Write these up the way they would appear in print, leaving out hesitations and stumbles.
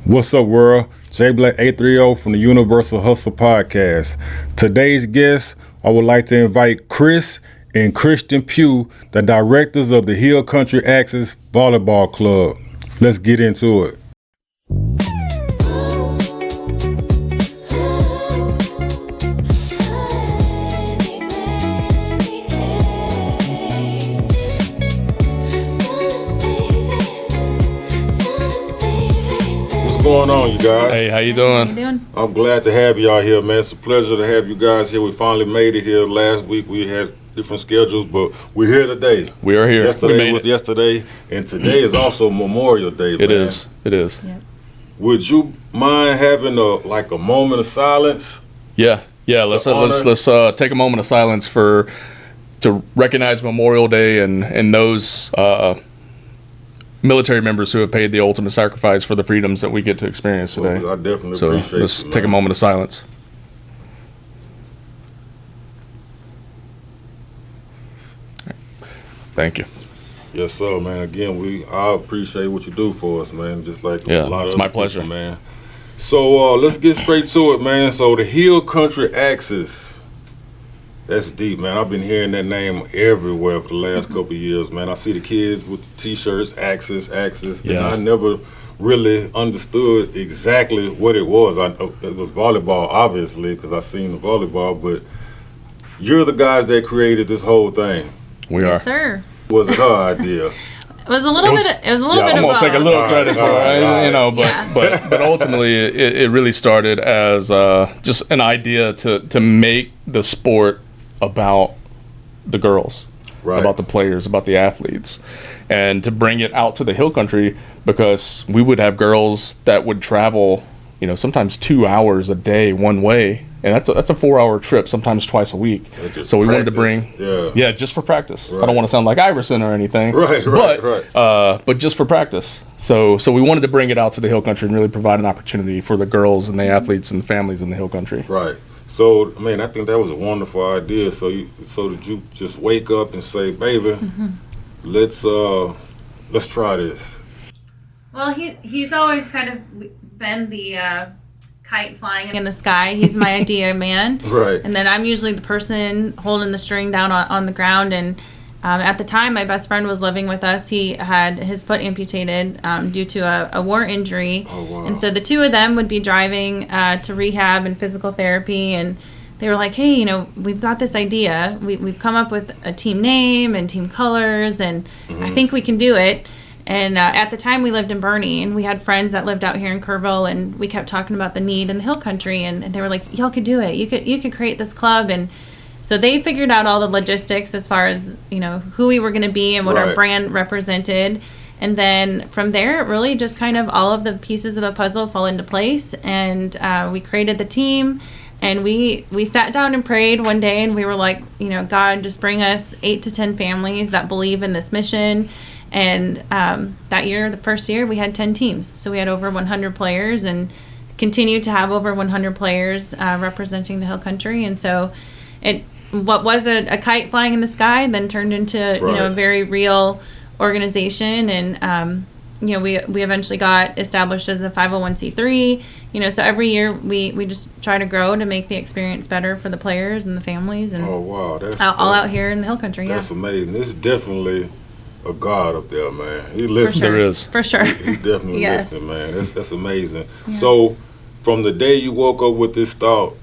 What's up, world? J Black 830 from the Universal Hustle Podcast. Today's guest, I would like to invite Chris and Kristen Pugh, the directors of the Hill Country Axis Volleyball Club. Let's get into it. What's going on, you guys? Hey, how you doing? How you doing? I'm glad to have y'all here, man. It's a pleasure to have you guys here. We finally made it here. Last week we had different schedules, but we're here today. We are here. Yesterday was yesterday, and today is also Memorial Day, man. It is. Yeah. Would you mind having a moment of silence? Yeah. Let's take a moment of silence to recognize Memorial Day and those military members who have paid the ultimate sacrifice for the freedoms that we get to experience today. Well, I definitely so appreciate it. Let's take a moment of silence. Thank you. Yes, sir, man. Again, I appreciate what you do for us, man. Just like a lot of it's my people, pleasure, man. So let's get straight to it, man. So the Hill Country Axis. That's deep, man. I've been hearing that name everywhere for the last couple of years, man. I see the kids with the T-shirts, Axis. And I never really understood exactly what it was. It was volleyball, obviously, because I've seen the volleyball, but you're the guys that created this whole thing. We Yes, are. sir. Was it her idea? It was a little bit of I'm gonna both. take a little credit for it, Right. but ultimately it really started as just an idea to make the sport about the girls, Right. about the players, about the athletes, and to bring it out to the Hill Country, because we would have girls that would travel, sometimes 2 hours a day one way, and that's a 4-hour trip, sometimes twice a week. So we wanted to bring, just for practice. Right. I don't want to sound like Iverson or anything, Right. but just for practice. So we wanted to bring it out to the Hill Country and really provide an opportunity for the girls and the athletes and the families in the Hill Country. Right. So, I think that was a wonderful idea. So did you just wake up and say, baby, let's try this? Well, he's always kind of been the kite flying in the sky. He's my idea man. Right. And then I'm usually the person holding the string down on the ground. And at the time, my best friend was living with us. He had his foot amputated due to a war injury. Oh, wow. And so the two of them would be driving to rehab and physical therapy. And they were like, hey, we've got this idea. We've come up with a team name and team colors, and I think we can do it. And at the time, we lived in Bernie, and we had friends that lived out here in Kerrville, and we kept talking about the need in the Hill Country, and they were like, y'all could do it. You could create this club. And so they figured out all the logistics as far as, who we were going to be and what our brand represented. And then from there, it really just kind of all of the pieces of the puzzle fall into place. And we created the team, and we sat down and prayed one day, and we were like, God, just bring us 8 to 10 families that believe in this mission. And that year, the first year, we had 10 teams. So we had over 100 players and continue to have over 100 players representing the Hill Country. And so what was a kite flying in the sky then turned into a very real organization. And we eventually got established as a 501c3. So every year we just try to grow to make the experience better for the players and the families. And oh, wow. That's all out here in the Hill Country. That's amazing. This is definitely a God up there, man. He's listening. For sure. There is. For sure. He's definitely Yes. listening, man. That's amazing. Yeah. So from the day you woke up with this thought,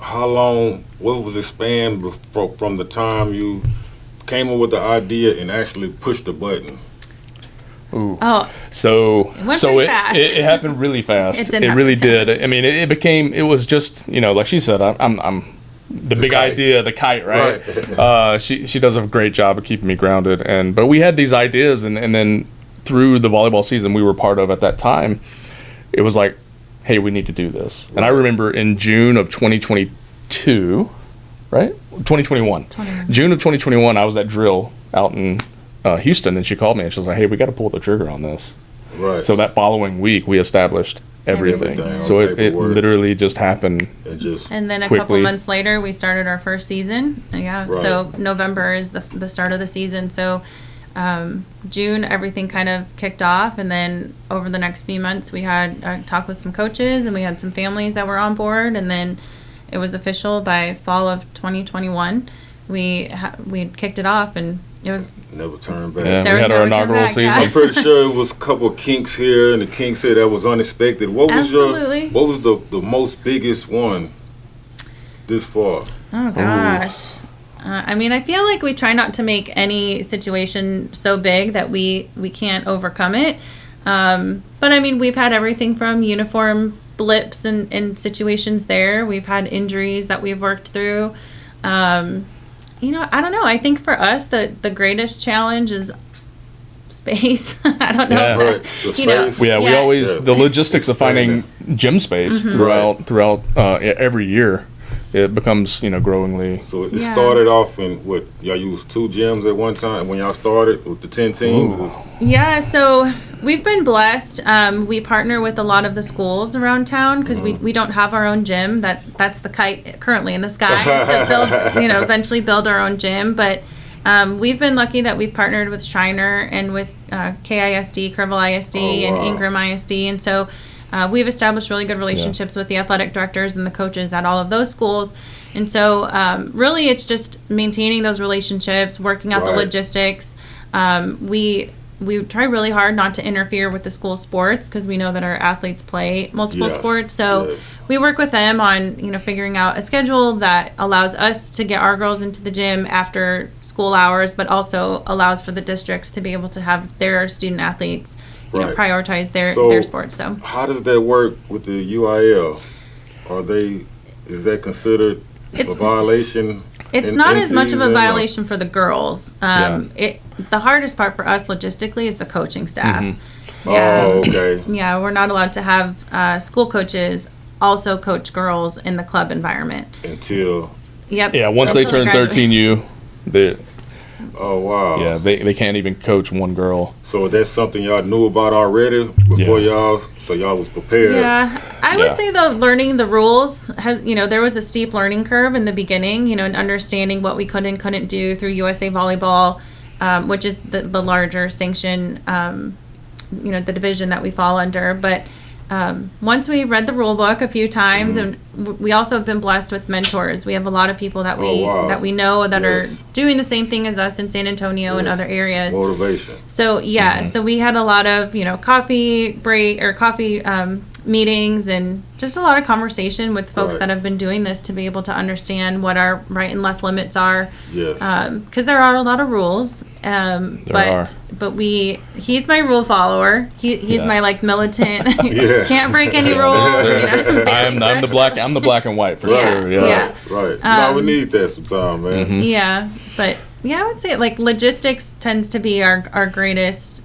how long, what was the span from the time you came up with the idea and actually pushed the button? Ooh. Oh, So pretty fast. it happened really fast. It did It happen really fast. did. I mean, it was just, like she said, I'm the big kite. idea, the kite, right? She does a great job of keeping me grounded, but we had these ideas, and then through the volleyball season we were part of at that time, it was like, hey, we need to do this. And I remember in June of 2022, right? 2021. June of 2021, I was at drill out in Houston, and she called me and she was like, hey, we got to pull the trigger on this. Right. So that following week we established everything. So it literally just happened. And then a quickly. couple months later, we started our first season. Yeah. Right. So November is the start of the season. So June, everything kind of kicked off, and then over the next few months, we had a talk with some coaches, and we had some families that were on board, and then it was official by fall of 2021. We had kicked it off, and it was never turned back. Yeah, we had our inaugural season. Yeah. I'm pretty sure it was a couple of kinks here, and the kinks said that was unexpected. What was Absolutely. what was the most biggest one this far? Oh gosh. I mean, I feel like we try not to make any situation so big that we can't overcome it. But I mean, we've had everything from uniform blips and situations there. We've had injuries that we've worked through. You know, I don't know. I think for us, the greatest challenge is space. I don't know. Yeah. Right. You The know, space. Yeah, we Yeah. always the logistics of finding gym space throughout every year. It becomes growingly. So it Yeah. started off in what y'all used 2 gyms at one time when y'all started with the 10 teams. Ooh. Yeah, so we've been blessed. We partner with a lot of the schools around town because we don't have our own gym. That's the kite currently in the sky is to build, eventually build our own gym. But we've been lucky that we've partnered with Shiner and with KISD, Kerrville ISD, and wow. Ingram ISD, and so we've established really good relationships with the athletic directors and the coaches at all of those schools. And so really it's just maintaining those relationships, working out the Right. logistics. We try really hard not to interfere with the school sports because we know that our athletes play multiple Yes, sports. So yes. we work with them on, figuring out a schedule that allows us to get our girls into the gym after school hours, but also allows for the districts to be able to have their student athletes, Right. prioritize their sports. So How does that work with the UIL? Is that considered a violation? it's in- not in as much of a season, or- violation for the girls. The hardest part for us logistically is the coaching staff. Yeah. Oh, okay. Yeah, we're not allowed to have school coaches also coach girls in the club environment. Until, Yep. Yeah, once they Until turn graduate. 13U, they oh, wow. they can't even coach one girl. So that's something y'all knew about already before y'all was prepared. Yeah, I Yeah. would say though learning the rules has there was a steep learning curve in the beginning, and understanding what we could and couldn't do through USA Volleyball, which is the larger sanction, the division that we fall under. But once we read the rule book a few times, and we also have been blessed with mentors. We have a lot of people that we know that are doing the same thing as us in San Antonio and other areas. Motivation. So so we had a lot of coffee break or coffee meetings and just a lot of conversation with folks Right. that have been doing this to be able to understand what our right and left limits are. Yes. Because there are a lot of rules. But he's my rule follower. He's my militant. Yeah. Can't break any rules. I'm the black and white for sure. Yeah. Right. No, we need that sometime, man. Yeah, but I would say logistics tends to be our greatest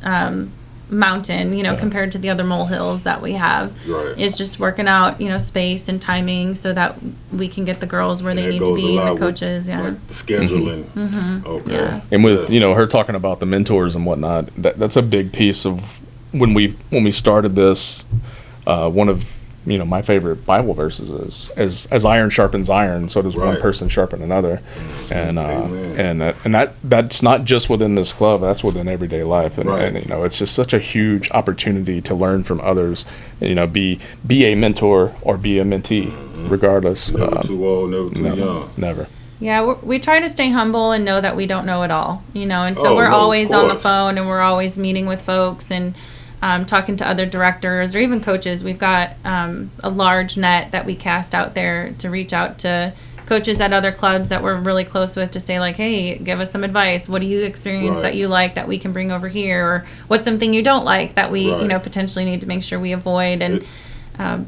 mountain, compared to the other molehills that we have. Right. Is just working out, space and timing so that we can get the girls where they That need to goes be, a lot and the with, coaches. like, the scheduling. Okay. Yeah. And with her talking about the mentors and whatnot, that's a big piece of when we started this. One of my favorite Bible verses is as iron sharpens iron, so does one Right. person sharpen another, Amen. and that's not just within this club, that's within everyday life, and, Right. and it's just such a huge opportunity to learn from others, be a mentor or be a mentee, regardless. Never too old, never too young. Never. Yeah, we try to stay humble and know that we don't know it all, and so Oh, we're no, of always on the course. phone and we're always meeting with folks and talking to other directors or even coaches. We've got a large net that we cast out there to reach out to coaches at other clubs that we're really close with to say hey, give us some advice. What do you experience Right. that you like that we can bring over here, or what's something you don't like that we Right. potentially need to make sure we avoid, and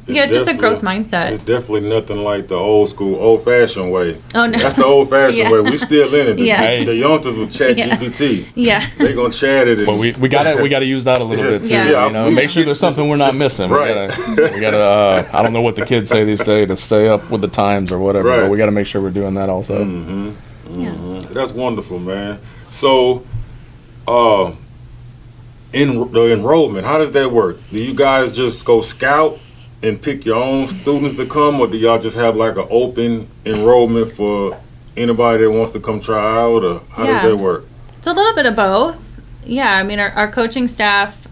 It's just a growth definitely- mindset. It's definitely nothing like the old school, old fashioned way. Oh, no. That's the old fashioned Yeah. way. We still in it. The, Yeah. the youngsters with chat Yeah. GPT. Yeah. They gonna chat it. And, Well, we gotta use that a little bit too. Yeah. Make sure there's something we're not missing. right. We gotta. I don't know what the kids say these days to stay up with the times or whatever. Right. But we gotta make sure we're doing that also. Yeah. That's wonderful, man. So, in the enrollment, how does that work? Do you guys just go scout and pick your own students to come, or do y'all just have like an open enrollment for anybody that wants to come try out, or how Yeah. does that work? It's a little bit of both. Yeah, I mean, our coaching staff,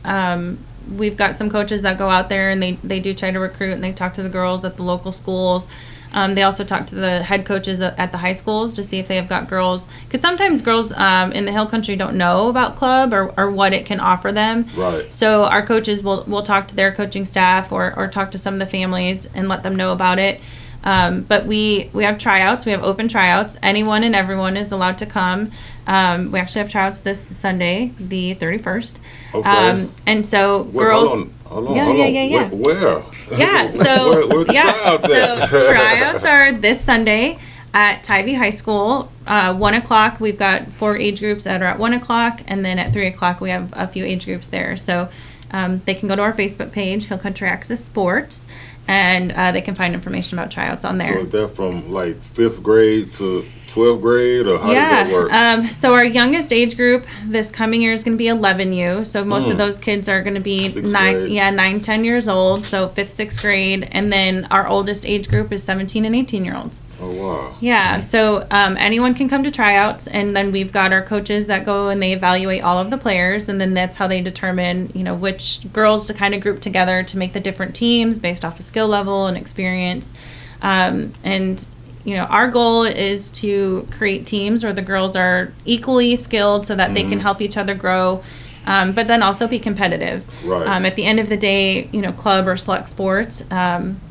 we've got some coaches that go out there and they do try to recruit and they talk to the girls at the local schools. They also talk to the head coaches at the high schools to see if they have got girls. Because sometimes girls in the Hill Country don't know about club or what it can offer them. Right. So our coaches will talk to their coaching staff or talk to some of the families and let them know about it. But we have tryouts. We have open tryouts. Anyone and everyone is allowed to come. We actually have tryouts this Sunday, the 31st. Okay. And so Wait, girls. Hold on. Yeah. Where? Yeah. So where the tryouts at? So tryouts are this Sunday at Tybee High School. 1 o'clock. We've got 4 age groups that are at 1 o'clock, and then at 3 o'clock we have a few age groups there. So they can go to our Facebook page, Hill Country Access Sports. And they can find information about tryouts on there. So is that from like 5th grade to 12th grade, or how does that work? So our youngest age group this coming year is going to be 11U. So most of those kids are going to be 9, 10 years old. So 5th, 6th grade. And then our oldest age group is 17 and 18-year-olds. Oh, wow. Yeah, so anyone can come to tryouts, and then we've got our coaches that go and they evaluate all of the players, and then that's how they determine, which girls to kind of group together to make the different teams based off of skill level and experience. And our goal is to create teams where the girls are equally skilled so that they can help each other grow, but then also be competitive. Right. At the end of the day, club or select sports,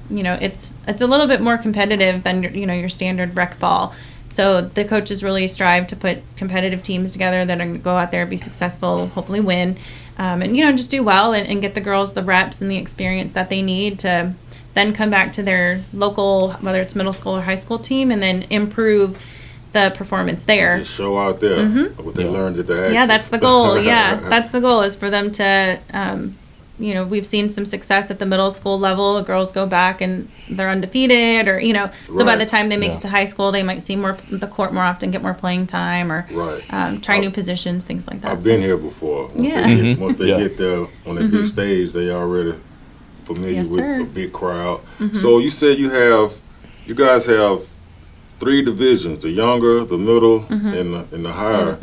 it's a little bit more competitive than your standard rec ball. So the coaches really strive to put competitive teams together that are going to go out there, be successful, hopefully win, and just do well and get the girls the reps and the experience that they need to then come back to their local, whether it's middle school or high school team, and then improve the performance there. Just show out there what they learned at the Axis. Yeah, that's the goal. Yeah, that's the goal, is for them to, we've seen some success at the middle school level. Girls go back and they're undefeated, or, so by the time they make it to high school, they might see the court more often, get more playing time, or try new positions, things like that. I've been here before. Once they get there on the big stage, they already familiar with a big crowd. So you said you guys have 3 divisions: the younger, the middle, and the higher.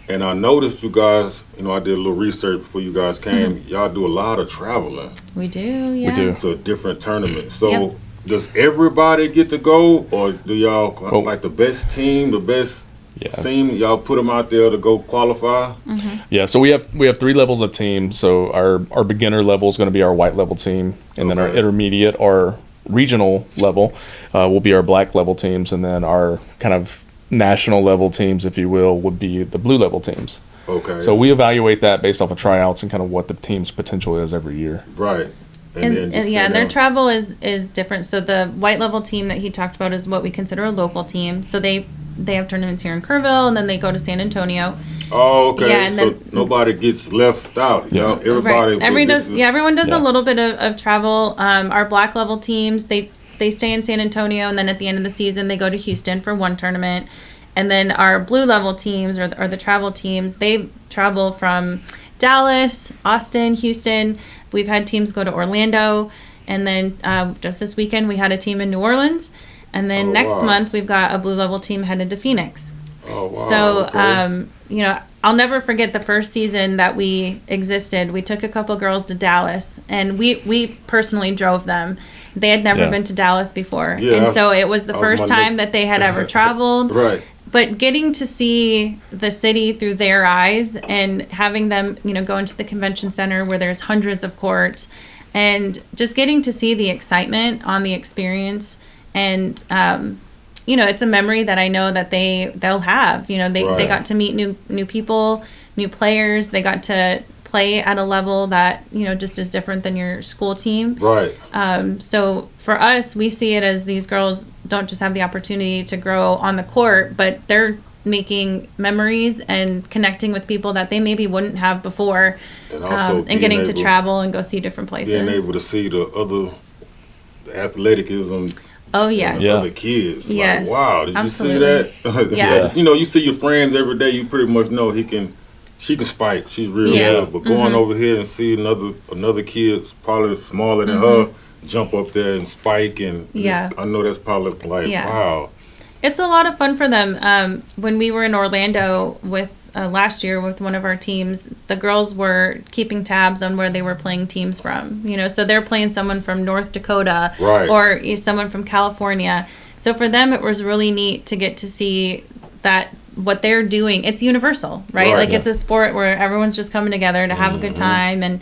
And I noticed you guys, I did a little research before you guys came. Y'all do a lot of traveling. We do, yeah. We do. To different tournaments. So does everybody get to go, or do y'all like the best team, the best team? Y'all put them out there to go qualify? Yeah. So we have 3 levels of team. So our beginner level is going to be our white level team, and then our intermediate, our regional level, will be our black level teams, and then our kind of national level teams, if you will, would be the blue level teams. Okay. So we evaluate that based off of tryouts and kind of what the team's potential is every year. Right. And their travel is different. So the white level team that he talked about is what we consider a local team. So they have tournaments here in Kerrville, and then they go to San Antonio. Oh, okay. Yeah, and so then nobody gets left out. Everybody. Right. Everyone does a little bit of travel. Our black level teams, they stay in San Antonio, and then at the end of the season they go to Houston for one tournament. And then our blue level teams, or the travel teams, they travel from Dallas, Austin, Houston. We've had teams go to Orlando, and then just this weekend we had a team in New Orleans. And then next month we've got a blue level team headed to Phoenix. Oh, wow. So, I'll never forget the first season that we existed. We took a couple girls to Dallas, and we personally drove them. They had never been to Dallas before. Yeah, and so it was the first time that they had ever traveled. Right. But getting to see the city through their eyes, and having them, go into the convention center where there's hundreds of courts, and just getting to see the excitement on the experience. And, it's a memory that I know that they'll have. They got to meet new people, new players. They got to play at a level that, just is different than your school team. Right. So for us, we see it as these girls don't just have the opportunity to grow on the court, but they're making memories and connecting with people that they maybe wouldn't have before, and also and getting to travel and go see different places. Being able to see the other athleticism. Oh, yes. Other kids. Yes. Like, wow, did absolutely. You see that? Yeah. You see your friends every day, you pretty much know she can spike. She's real good. But going over here and see another kid probably smaller than her jump up there and spike, and I know that's probably like, wow. It's a lot of fun for them. When we were in Orlando with last year with one of our teams, the girls were keeping tabs on where they were playing teams from. So they're playing someone from North Dakota or someone from California. So for them, it was really neat to get to see that what they're doing. It's universal, right? Like it's a sport where everyone's just coming together to have a good time. And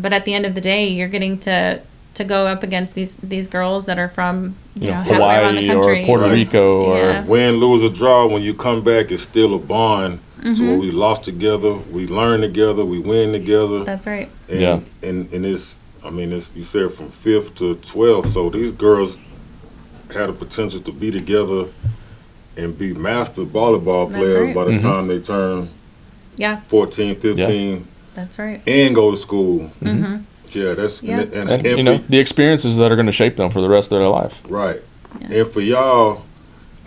but at the end of the day, you're getting to go up against these girls that are from Hawaii around the country. or Puerto Rico or win, lose, or draw. When you come back, it's still a bond. So where we lost together, we learn together, we win together. That's right. And, and it's you said from 5th to 12th. So these girls had a potential to be together and be master volleyball players by the time they turn 14, 15. That's right. And go to school. Yeah, that's and the experiences that are going to shape them for the rest of their life. Right. Yeah. And for y'all,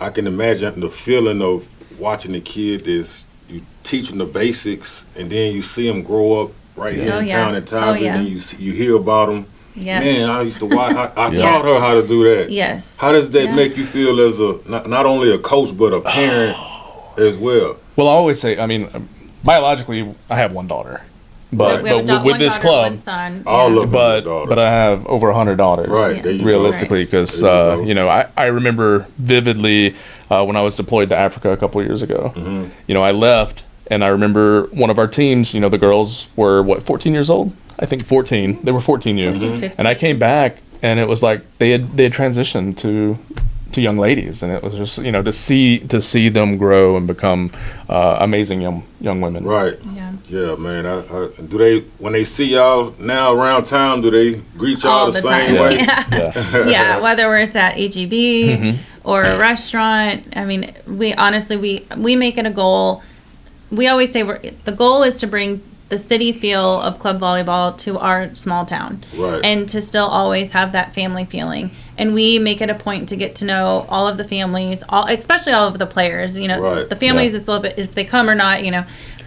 I can imagine the feeling of watching the kid that's you teaching the basics, and then you see them grow up right here in town in Tybee, and then you hear about them. Yes. Man, I used to watch. I taught her how to do that. Yes. How does that make you feel as a not only a coach but a parent as well? Well, I always say, biologically, I have one daughter. But with this club, but I have over 100 daughters, realistically, because I remember vividly when I was deployed to Africa a couple of years ago. I left, and I remember one of our teams. The girls were 14 years old. I think 14. They were 14 and I came back, and it was like they had transitioned to young ladies, and it was just to see them grow and become amazing young women. Right. Yeah, man. Do they, when they see y'all now around town, do they greet y'all the same way? Yeah, whether it's at HEB or a restaurant. We honestly we make it a goal. We always say the goal is to bring the city feel of club volleyball to our small town, and to still always have that family feeling. And we make it a point to get to know all of the families, especially all of the players. The families, it's a little bit if they come or not.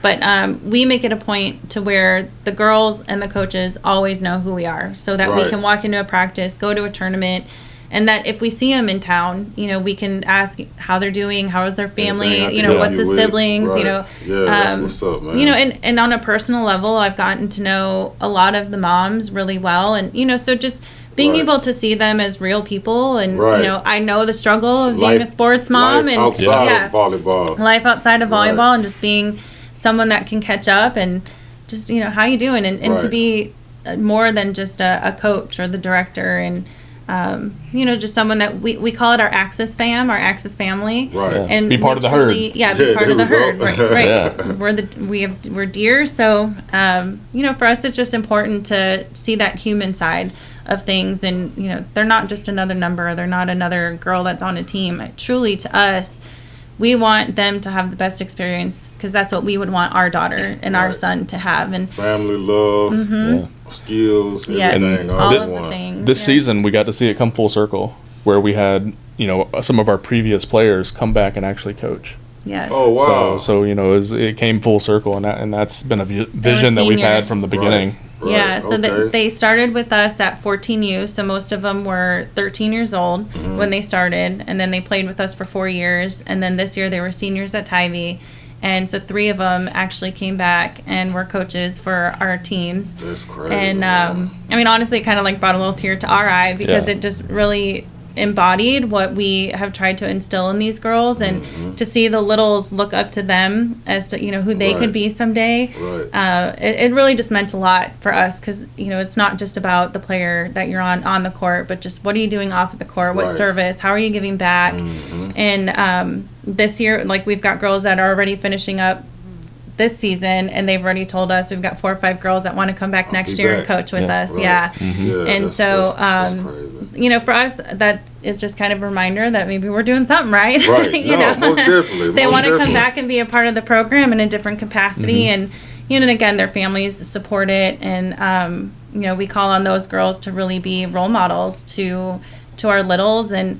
But we make it a point to where the girls and the coaches always know who we are, so that we can walk into a practice, go to a tournament, and that if we see them in town, we can ask how they're doing, how is their family, what's the siblings, that's what's up, man. And on a personal level, I've gotten to know a lot of the moms really well, and so just being able to see them as real people, and I know the struggle of being a sports mom and outside of volleyball, life outside of volleyball, and just being someone that can catch up and just how you doing, and to be more than just a coach or the director, and just someone that we call it our Axis our Axis family, and be part of the herd. Be part of the herd, right. We're deer, so for us it's just important to see that human side of things, and they're not just another number, they're not another girl that's on a team. Truly, to us, we want them to have the best experience, because that's what we would want our daughter and our son to have. And family, love, skills, everything. All of the things. This season, we got to see it come full circle, where we had some of our previous players come back and actually coach. Yes. Oh wow. So it came full circle, and that's been a vision that we've had from the beginning. Yeah, so they started with us at 14U, so most of them were 13 years old when they started, and then they played with us for 4 years, and then this year they were seniors at Tybee, and so 3 of them actually came back and were coaches for our teams. That's crazy. And honestly, it kind of brought a little tear to our eye, because it just really embodied what we have tried to instill in these girls, and to see the littles look up to them as to who they could be someday. It really just meant a lot for us, because it's not just about the player that you're on the court, but just what are you doing off of the court, what service, how are you giving back. And this year, we've got girls that are already finishing up this season, and they've already told us we've got 4 or 5 girls that want to come back next year and coach with us. And so for us, that is just kind of a reminder that maybe we're doing something right. Most definitely. They want to come back and be a part of the program in a different capacity, and and again, their families support it, and we call on those girls to really be role models to our littles, and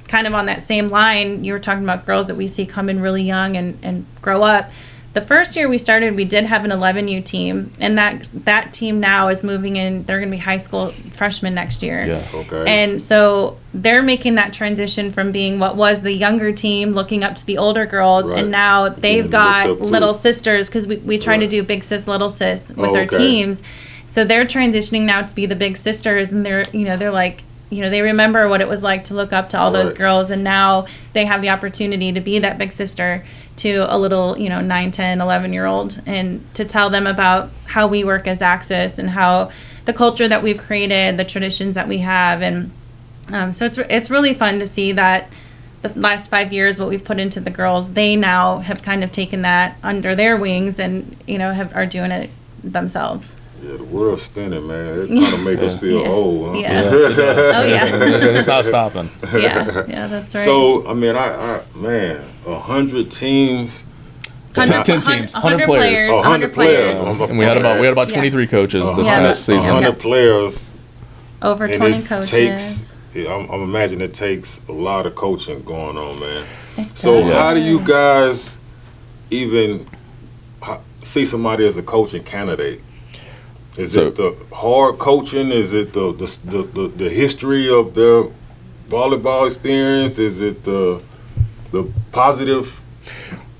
kind of on that same line, you were talking about girls that we see come in really young and grow up. the first year we started, we did have an 11U team, and that team now is moving in. They're going to be high school freshmen next year. Yeah. Okay. And so they're making that transition from being what was the younger team looking up to the older girls, Right. and now they've Looked got up to. little sisters, because we try to Right. do big sis, little sis with our okay. teams. So they're transitioning now to be the big sisters, and they're like, they remember what it was like to look up to all those Right. girls, and now they have the opportunity to be that big sister to a little, 9, 10, 11-year-old, and to tell them about how we work as Axis and how the culture that we've created, the traditions that we have. And so it's really fun to see that the last 5 years, what we've put into the girls, they now have kind of taken that under their wings and, are doing it themselves. Yeah, the world's spinning, man. It kind of make us feel old. Huh? Yeah. Yeah, it does. Oh, yeah. It's not stopping. Yeah, that's right. So, I mean, I 100 teams. 10 teams, 100 players. Oh, 100 players. And we had about Yeah. 23 coaches this Yeah. past season. 100 players. Over And 20 it coaches. takes, I'm imagining it takes a lot of coaching going on, man. It So does. how do you guys even see somebody as a coaching candidate? Is it the hard coaching? Is it the history of their volleyball experience? Is it the positive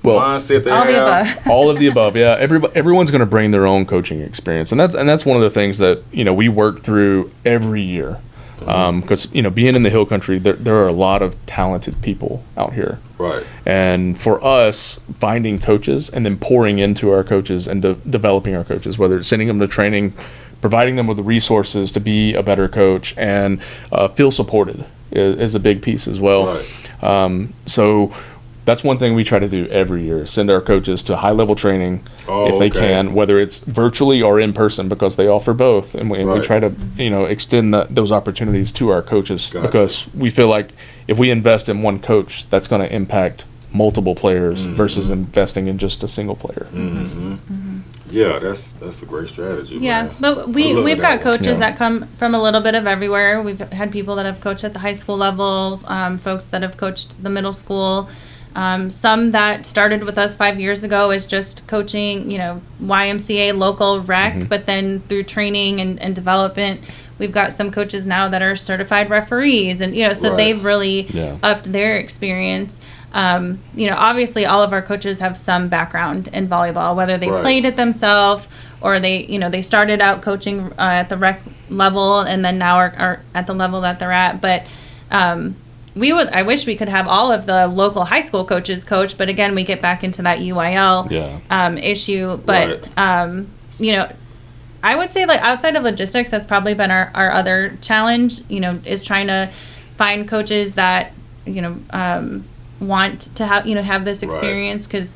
mindset they all the have? above. All of the above, yeah. Everyone's going to bring their own coaching experience, and that's one of the things that we work through every year, because being in the Hill Country, there are a lot of talented people out here, Right. and for us, finding coaches and then pouring into our coaches and developing our coaches, whether it's sending them to training, providing them with the resources to be a better coach, and feel supported is a big piece as well. Right. So that's one thing we try to do every year, send our coaches to high-level training if they can, whether it's virtually or in person, because they offer both. And we try to, extend those opportunities to our coaches, because we feel like if we invest in one coach, that's going to impact multiple players versus investing in just a single player. Yeah, that's a great strategy. Yeah, man. but I love we've that got one. coaches that come from a little bit of everywhere. We've had people that have coached at the high school level, folks that have coached the middle school. Some that started with us 5 years ago as just coaching, YMCA local rec, but then through training and development, we've got some coaches now that are certified referees, and so Right. they've really upped their experience. Obviously all of our coaches have some background in volleyball, whether they Right. played it themselves or they started out coaching at the rec level and then now are at the level that they're at. But I wish we could have all of the local high school coaches coach, but again, we get back into that UIL issue. But I would say, like, outside of logistics, that's probably been our other challenge, is trying to find coaches that, want to have this experience, because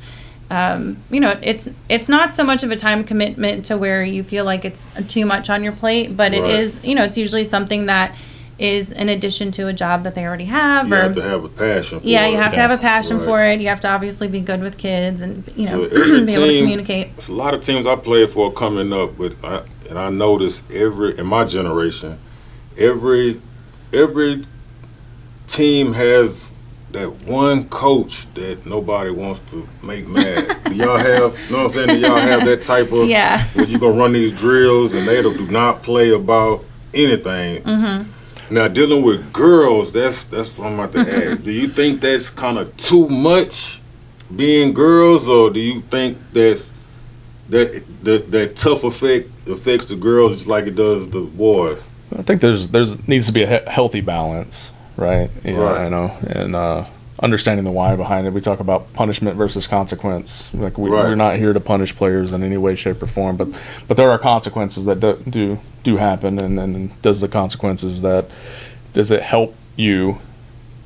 it's not so much of a time commitment to where you feel like it's too much on your plate, but it is, it's usually something that is in addition to a job that they already have. You have to have a passion for it. You have to have a passion Right. for it. You have to obviously be good with kids and, So every be able to team- communicate. There's a lot of teams I played for coming up, and I noticed in my generation, every team has that one coach that nobody wants to make mad. Do y'all have, you know what I'm saying? Do y'all have that type of, where you gonna run these drills and they do not play about anything? Now, dealing with girls, that's what I'm about to ask. Do you think that's kind of too much being girls, or do you think that tough affects the girls just like it does the boys? I think there's needs to be a healthy balance, right? Right. And understanding the why behind it. We talk about punishment versus consequence. Like Right. we're not here to punish players in any way, shape, or form, but there are consequences that do happen, and then does it help you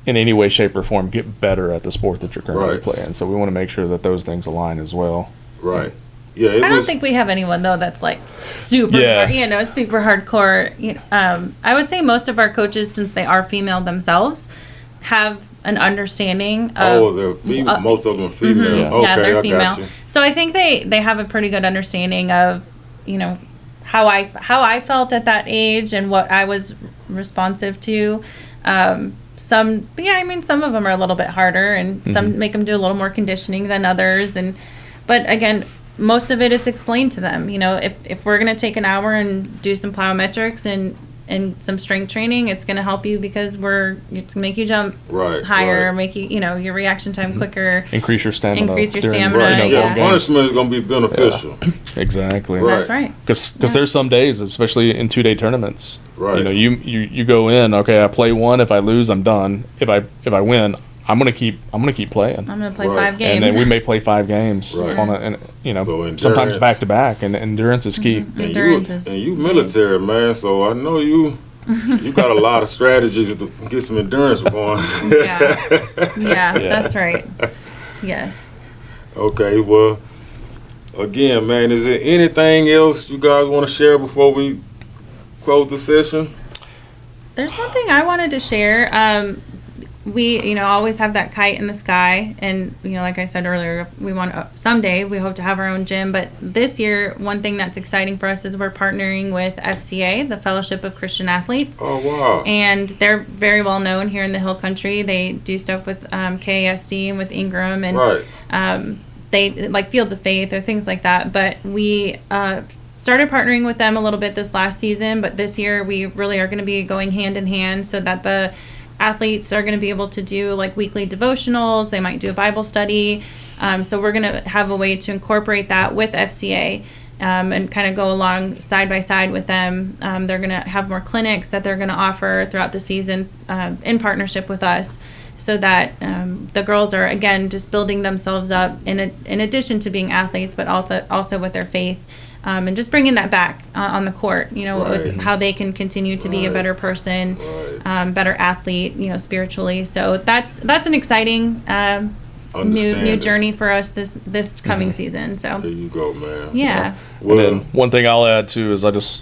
in any way, shape, or form get better at the sport that you're currently Right. playing? So we want to make sure that those things align as well. Right. Yeah, I don't think we have anyone though that's like super, super hardcore. I would say most of our coaches, since they are female themselves, have an understanding of. they're female. Most of them are female. Yeah. Okay, they're I female. got you. So I think they have a pretty good understanding of how I felt at that age and what I was responsive to. Some of them are a little bit harder, and some make them do a little more conditioning than others, and But again, most of it's explained to them. You know, if we're going to take an hour and do some plyometrics and some strength training, it's going to help you because it's going to make you jump higher, make you, your reaction time quicker. Increase your stamina. Punishment is going to be beneficial. Yeah. Exactly. That's right. Because there's some days, especially in 2-day tournaments, right. You go in, okay, I play one. If I lose, I'm done. If I win, I'm gonna keep playing. I'm gonna play 5 games, and then we may play 5 games on so sometimes back to back, and endurance is key. And you military, man, so I know you got a lot of strategies to get some endurance going. yeah, that's right. Yes. Okay, well, again, man, is there anything else you guys want to share before we close the session? There's one thing I wanted to share. We, always have that kite in the sky, and like I said earlier, we want someday we hope to have our own gym. But this year, one thing that's exciting for us is we're partnering with HCA, the Fellowship of Christian Athletes. Oh wow! And they're very well known here in the Hill Country. They do stuff with KASD and with Ingram, and they like Fields of Faith or things like that. But we started partnering with them a little bit this last season, but this year we really are going to be going hand in hand so that the athletes are going to be able to do like weekly devotionals. They might do a Bible study. So we're going to have a way to incorporate that with FCA and kind of go along side by side with them. They're going to have more clinics that they're going to offer throughout the season in partnership with us, so that the girls are, again, just building themselves up in addition to being athletes, but also with their faith. And just bringing that back on the court, with how they can continue to be a better person, better athlete, spiritually. So that's an exciting new journey for us this coming season. So there you go, man. Yeah. Well, and then one thing I'll add too is I just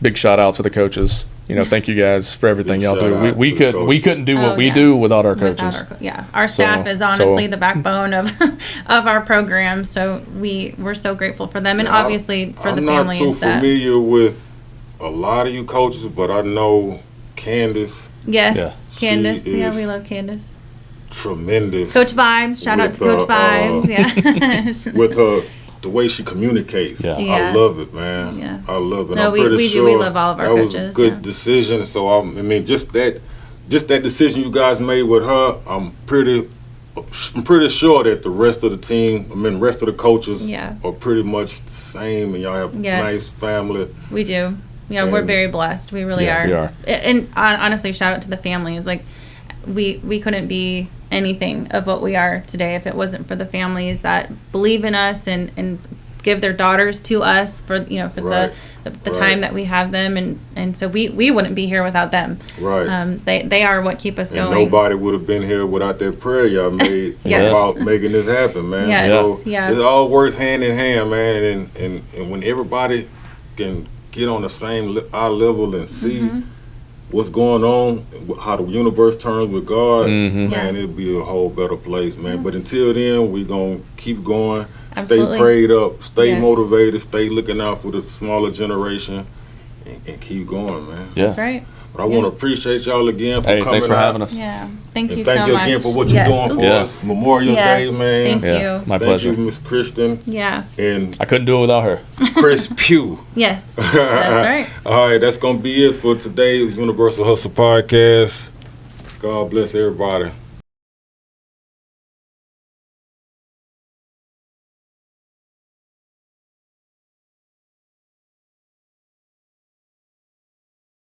big shout out to the coaches. Thank you guys for everything y'all do. We couldn't do what we do without our coaches. Our staff is honestly the backbone of our program. So we're so grateful for them, and obviously for the families. I'm not too familiar with a lot of you coaches, but I know Candace. Yes, Candace. Yeah, we love Candace. Tremendous. Coach Vibes. Shout out to Coach Vibes. Yeah. With her. The way she communicates, I love it, man. Yeah. I love it. No, we love all of our coaches. That was a good decision. So just that decision you guys made with her, I'm pretty sure that the rest of the team, rest of the coaches, are pretty much the same, and y'all have a nice family. We do. Yeah, we're very blessed. We really are. We are. And honestly, shout out to the families. Like, we couldn't be anything of what we are today if it wasn't for the families that believe in us and give their daughters to us for the time that we have them, and so we wouldn't be here without them. They are what keep us going. Nobody would have been here without that prayer y'all made about making this happen, man. So it all works hand in hand, man, and when everybody can get on the same eye level and see what's going on, how the universe turns with God, man, it'll be a whole better place, man. But until then, we're going to keep going, stay prayed up, stay motivated, stay looking out for the smaller generation, and keep going, man. That's right. But I want to appreciate y'all again for coming out. Thanks for having us. Yeah, thank you so much. Thank you again for what you're doing for us. Memorial Day, man. Thank you. My pleasure. Thank you, Miss Kristen. Yeah. And I couldn't do it without her. Chis Pugh. Yes, that's right. All right, that's going to be it for today's Universal Hustle Podcast. God bless everybody.